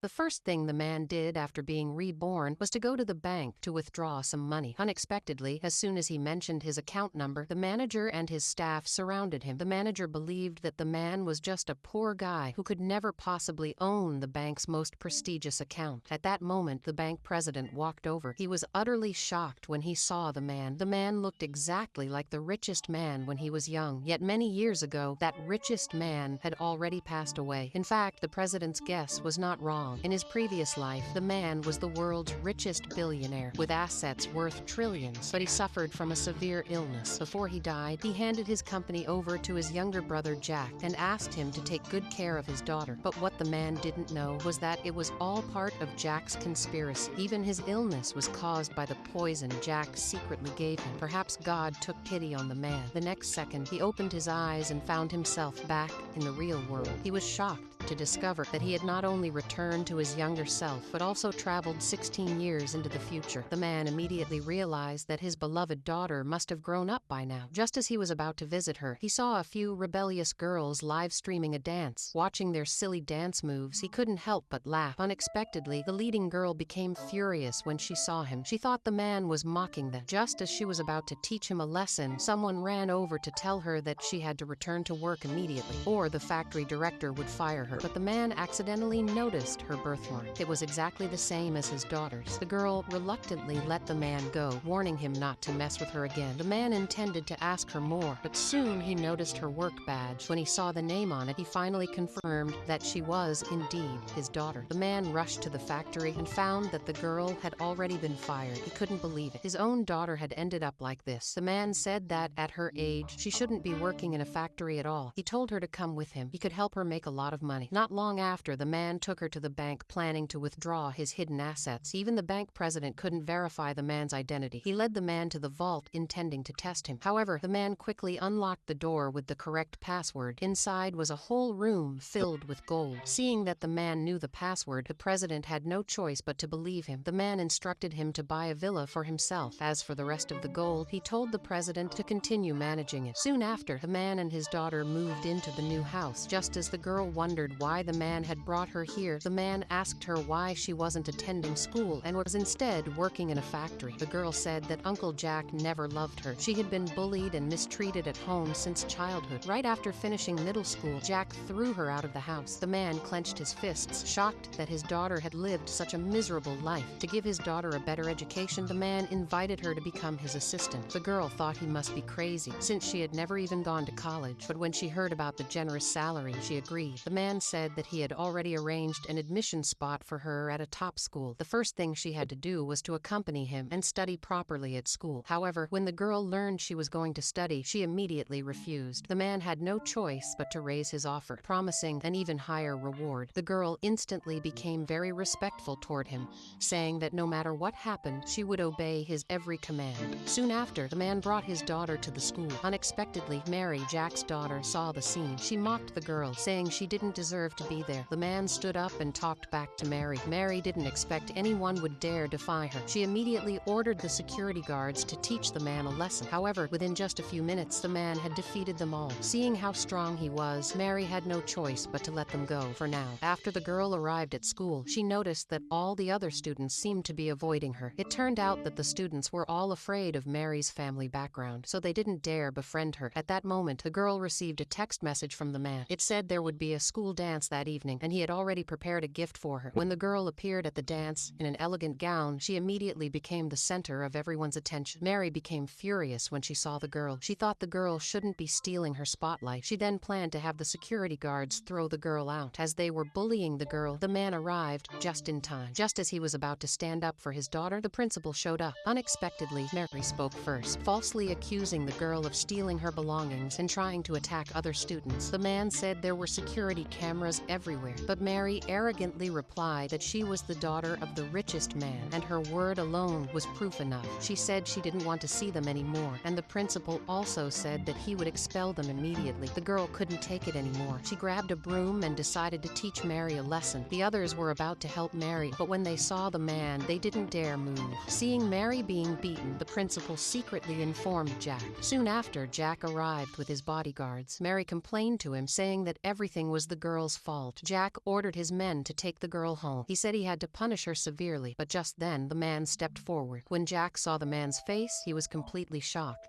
The first thing the man did after being reborn was to go to the bank to withdraw some money. Unexpectedly, as soon as he mentioned his account number, the manager and his staff surrounded him. The manager believed that the man was just a poor guy who could never possibly own the bank's most prestigious account. At that moment, the bank president walked over. He was utterly shocked when he saw the man. The man looked exactly like the richest man when he was young, yet many years ago, that richest man had already passed away. In fact, the president's guess was not wrong. In his previous life, the man was the world's richest billionaire, with assets worth trillions, but he suffered from a severe illness. Before he died, he handed his company over to his younger brother Jack and asked him to take good care of his daughter. But what the man didn't know was that it was all part of Jack's conspiracy. Even his illness was caused by the poison Jack secretly gave him. Perhaps God took pity on the man. The next second, he opened his eyes and found himself back in the real world. He was shocked to discover that he had not only returned to his younger self, but also traveled 16 years into the future. The man immediately realized that his beloved daughter must have grown up by now. Just as he was about to visit her, he saw a few rebellious girls live streaming a dance. Watching their silly dance moves, he couldn't help but laugh. Unexpectedly, the leading girl became furious when she saw him. She thought the man was mocking them. Just as she was about to teach him a lesson, someone ran over to tell her that she had to return to work immediately, or the factory director would fire her. But the man accidentally noticed her birthmark. It was exactly the same as his daughter's. The girl reluctantly let the man go, warning him not to mess with her again. The man intended to ask her more, but soon he noticed her work badge. When he saw the name on it, he finally confirmed that she was indeed his daughter. The man rushed to the factory and found that the girl had already been fired. He couldn't believe it. His own daughter had ended up like this. The man said that at her age, she shouldn't be working in a factory at all. He told her to come with him. He could help her make a lot of money. Not long after, the man took her to the bank planning to withdraw his hidden assets. Even the bank president couldn't verify the man's identity. He led the man to the vault, intending to test him. However, the man quickly unlocked the door with the correct password. Inside was a whole room filled with gold. Seeing that the man knew the password, the president had no choice but to believe him. The man instructed him to buy a villa for himself. As for the rest of the gold, he told the president to continue managing it. Soon after, the man and his daughter moved into the new house. Just as the girl wondered why the man had brought her here, the man asked her why she wasn't attending school and was instead working in a factory. The girl said that Uncle Jack never loved her. She had been bullied and mistreated at home since childhood. Right after finishing middle school, Jack threw her out of the house. The man clenched his fists, shocked that his daughter had lived such a miserable life. To give his daughter a better education, the man invited her to become his assistant. The girl thought he must be crazy, since she had never even gone to college. But when she heard about the generous salary, she agreed. The man said that he had already arranged an admission spot for her at a top school. The first thing she had to do was to accompany him and study properly at school. However, when the girl learned she was going to study, she immediately refused. The man had no choice but to raise his offer, promising an even higher reward. The girl instantly became very respectful toward him, saying that no matter what happened, she would obey his every command. Soon after, the man brought his daughter to the school. Unexpectedly, Mary, Jack's daughter, saw the scene. She mocked the girl, saying she didn't deserve to be there. The man stood up and talked back to Mary. Mary didn't expect anyone would dare defy her. She immediately ordered the security guards to teach the man a lesson. However, within just a few minutes, the man had defeated them all. Seeing how strong he was, Mary had no choice but to let them go for now. After the girl arrived at school, she noticed that all the other students seemed to be avoiding her. It turned out that the students were all afraid of Mary's family background, so they didn't dare befriend her. At that moment, the girl received a text message from the man. It said there would be a school dance that evening, and he had already prepared a gift for her. When the girl appeared at the dance in an elegant gown, she immediately became the center of everyone's attention. Mary became furious when she saw the girl. She thought the girl shouldn't be stealing her spotlight. She then planned to have the security guards throw the girl out. As they were bullying the girl, the man arrived just in time. Just as he was about to stand up for his daughter, the principal showed up. Unexpectedly, Mary spoke first, falsely accusing the girl of stealing her belongings and trying to attack other students. The man said there were security cameras everywhere, but Mary arrogantly replied that she was the daughter of the richest man, and her word alone was proof enough. She said she didn't want to see them anymore, and the principal also said that he would expel them immediately. The girl couldn't take it anymore. She grabbed a broom and decided to teach Mary a lesson. The others were about to help Mary, but when they saw the man, they didn't dare move. Seeing Mary being beaten, the principal secretly informed Jack. Soon after, Jack arrived with his bodyguards. Mary complained to him, saying that everything was the girl's girl's fault. Jack ordered his men to take the girl home. He said he had to punish her severely, but just then the man stepped forward. When Jack saw the man's face, he was completely shocked.